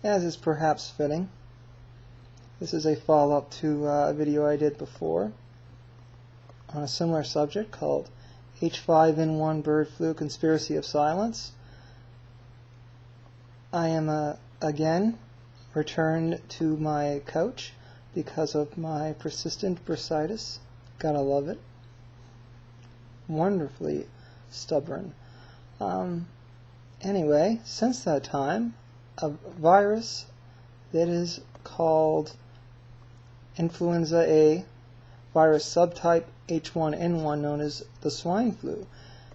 as is perhaps fitting. This is a follow-up to a video I did before on a similar subject called H5N1 Bird Flu Conspiracy of Silence. I am again returned to my couch because of my persistent bursitis. Gotta love it. Wonderfully stubborn. Anyway, since that time, a virus that is called Influenza A, virus subtype H1N1, known as the swine flu,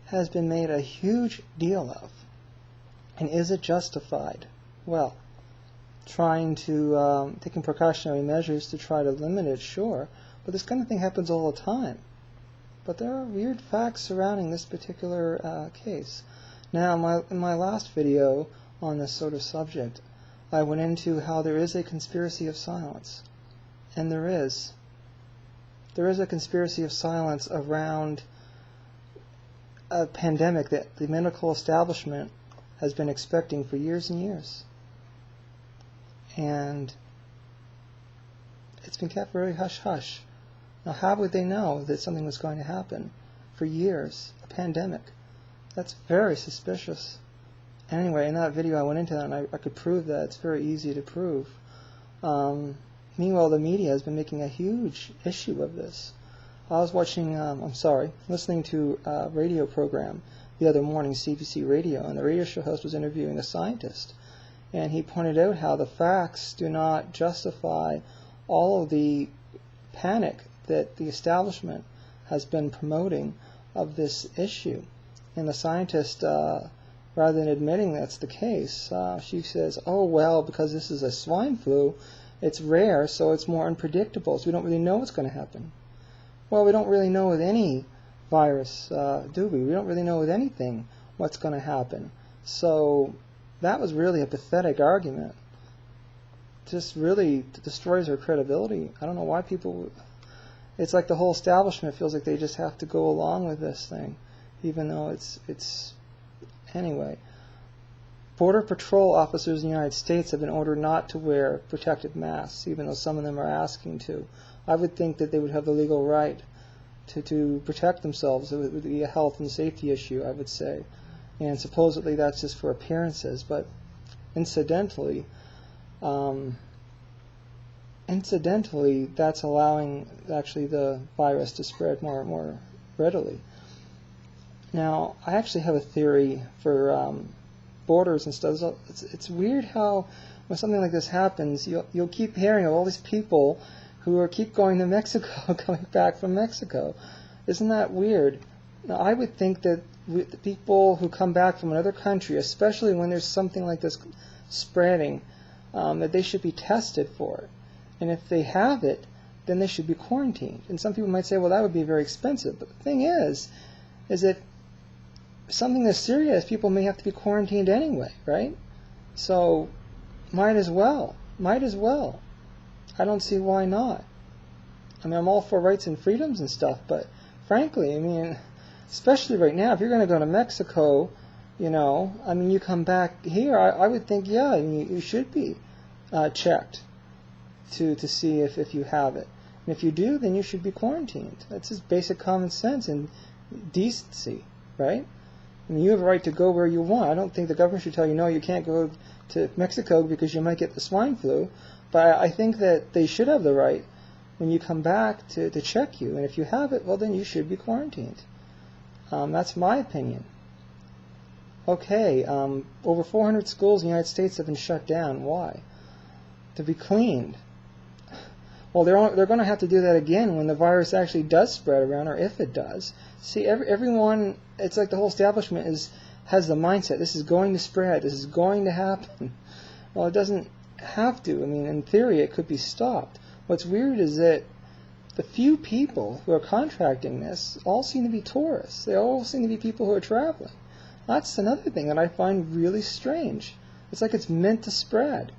has been made a huge deal of. And is it justified? Well, taking precautionary measures to try to limit it, sure, but this kind of thing happens all the time. But there are weird facts surrounding this particular case. Now, in my last video on this sort of subject, I went into how there is a conspiracy of silence. And there is. There is a conspiracy of silence around a pandemic that the medical establishment has been expecting for years and years. And it's been kept very hush-hush. Now, how would they know that something was going to happen for years? A pandemic. That's very suspicious. Anyway, in that video I went into that, and I could prove that. It's very easy to prove. Meanwhile, the media has been making a huge issue of this. I was listening to a radio program the other morning, CBC Radio, and the radio show host was interviewing a scientist. And he pointed out how the facts do not justify all of the panic that the establishment has been promoting of this issue. And the scientist, rather than admitting that's the case, she says, oh, well, because this is a swine flu, it's rare, so it's more unpredictable, so we don't really know what's going to happen. Well, we don't really know with any virus, do we? We don't really know with anything what's going to happen. So that was really a pathetic argument. Just really destroys her credibility. I don't know why people... It's like the whole establishment feels like they just have to go along with this thing, even though it's... Anyway. Border Patrol officers in the United States have been ordered not to wear protective masks, even though some of them are asking to. I would think that they would have the legal right to protect themselves. It would be a health and safety issue, I would say. And supposedly that's just for appearances, but incidentally, that's allowing actually the virus to spread more and more readily. Now, I actually have a theory for borders and stuff. It's weird how when something like this happens, you'll keep hearing of all these people who keep going to Mexico, coming back from Mexico. Isn't that weird? Now, I would think that the people who come back from another country, especially when there's something like this spreading, that they should be tested for it. And if they have it, then they should be quarantined. And some people might say, well, that would be very expensive. But the thing is that something that's serious, people may have to be quarantined anyway, right? So, might as well. I don't see why not. I mean, I'm all for rights and freedoms and stuff, but frankly, I mean, especially right now, if you're going to go to Mexico, you come back here, I would think, yeah, I mean, you should be checked to see if you have it. And if you do, then you should be quarantined. That's just basic common sense and decency, right? I mean, you have a right to go where you want. I don't think the government should tell you, no, you can't go to Mexico because you might get the swine flu. But I think that they should have the right, when you come back, to check you. And if you have it, well, then you should be quarantined. That's my opinion. Okay, over 400 schools in the United States have been shut down. Why? To be cleaned. Well, they're going to have to do that again when the virus actually does spread around, or if it does. See, everyone, it's like the whole establishment has the mindset, this is going to spread, this is going to happen. Well, it doesn't have to. I mean, in theory, it could be stopped. What's weird is that the few people who are contracting this all seem to be tourists. They all seem to be people who are traveling. That's another thing that I find really strange. It's like it's meant to spread.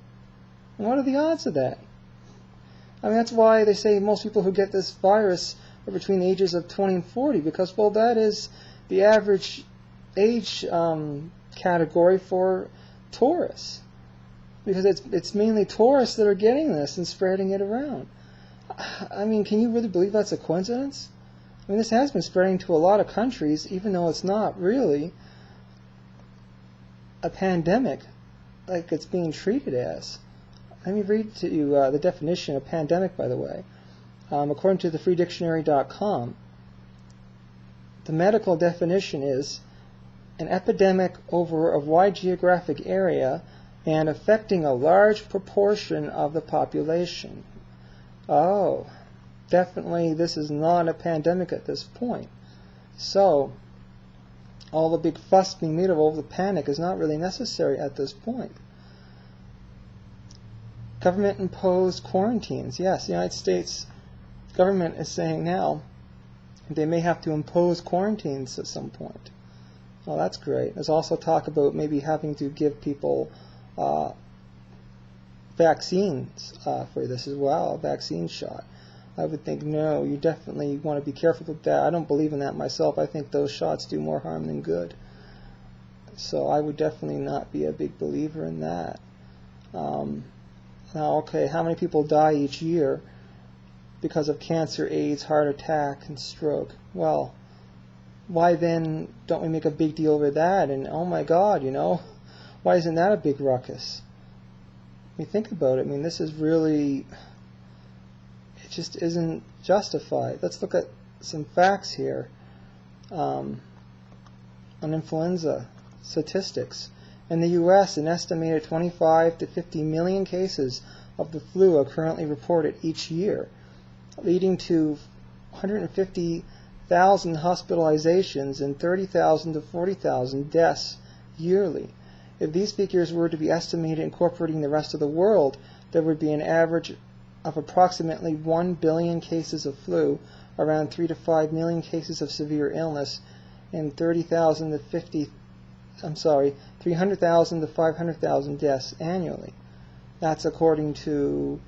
And what are the odds of that? I mean, that's why they say most people who get this virus are between the ages of 20 and 40, because, well, that is the average age category for tourists. because it's mainly tourists that are getting this and spreading it around. I mean, can you really believe that's a coincidence? I mean, this has been spreading to a lot of countries, even though it's not really a pandemic like it's being treated as. Let me read to you the definition of pandemic, by the way. According to thefreedictionary.com, the medical definition is an epidemic over a wide geographic area and affecting a large proportion of the population. Oh, definitely this is not a pandemic at this point. So, all the big fuss being made over the panic is not really necessary at this point. Government-imposed quarantines. Yes, the United States government is saying now they may have to impose quarantines at some point. Well, that's great. There's also talk about maybe having to give people vaccines for this as well, a vaccine shot. I would think, no, you definitely want to be careful with that. I don't believe in that myself. I think those shots do more harm than good. So I would definitely not be a big believer in that. Now, okay, how many people die each year because of cancer, AIDS, heart attack, and stroke? Well, why then don't we make a big deal over that? And oh my God, you know, why isn't that a big ruckus? I mean, think about it. I mean, this is really, it just isn't justified. Let's look at some facts here on influenza statistics. In the U.S., an estimated 25 to 50 million cases of the flu are currently reported each year, leading to 150,000 hospitalizations and 30,000 to 40,000 deaths yearly. If these figures were to be estimated incorporating the rest of the world, there would be an average of approximately 1 billion cases of flu, around 3 to 5 million cases of severe illness, and 300,000 to 500,000 deaths annually. That's according to,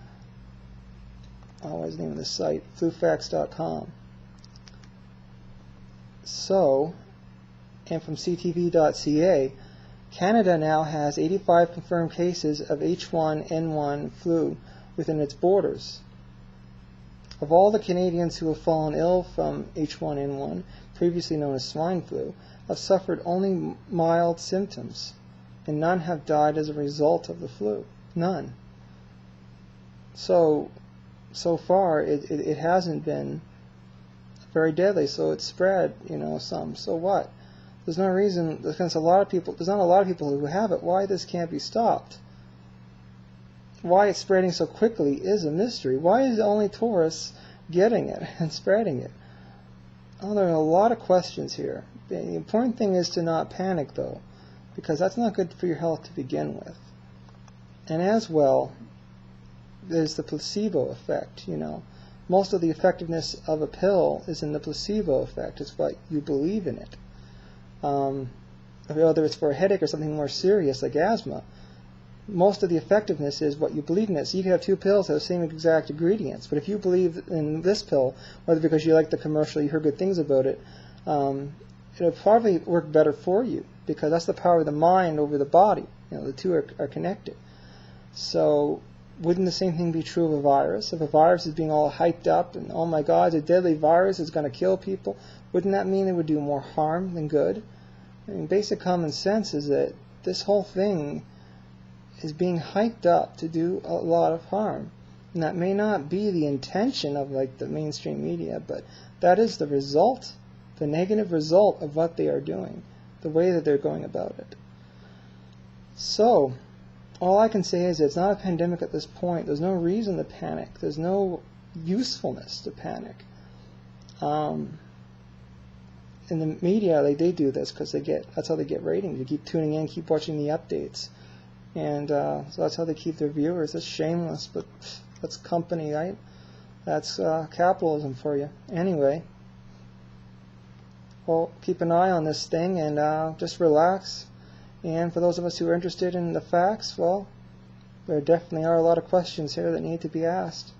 what's the name of the site? flufacts.com. So, and from ctv.ca, Canada now has 85 confirmed cases of H1N1 flu within its borders. Of all the Canadians who have fallen ill from H1N1, previously known as swine flu, have suffered only mild symptoms, and none have died as a result of the flu. None. So far, it hasn't been very deadly, so it's spread, some. So what? There's no reason, there's not a lot of people who have it. Why this can't be stopped? Why it's spreading so quickly is a mystery. Why is only tourists getting it and spreading it? Oh, there are a lot of questions here. The important thing is to not panic, though, because that's not good for your health to begin with. And as well, there's the placebo effect, Most of the effectiveness of a pill is in the placebo effect. It's what you believe in it. Whether it's for a headache or something more serious like asthma, most of the effectiveness is what you believe in it. So you can have two pills that have the same exact ingredients, but if you believe in this pill, whether because you like the commercial, you heard good things about it, it'll probably work better for you, because that's the power of the mind over the body. The two are connected. So wouldn't the same thing be true of a virus? If a virus is being all hyped up and, oh my God, it's a deadly virus, it's going to kill people, wouldn't that mean it would do more harm than good? I mean, basic common sense is that this whole thing is being hyped up to do a lot of harm. And that may not be the intention of the mainstream media, but that is the result, the negative result of what they are doing, the way that they're going about it. So, all I can say is it's not a pandemic at this point. There's no reason to panic. There's no usefulness to panic. In the media, they do this because that's how they get ratings. You keep tuning in, keep watching the updates. And so that's how they keep their viewers. It's shameless, but that's company, right? That's capitalism for you. Anyway, well, keep an eye on this thing and just relax. And for those of us who are interested in the facts, well, there definitely are a lot of questions here that need to be asked.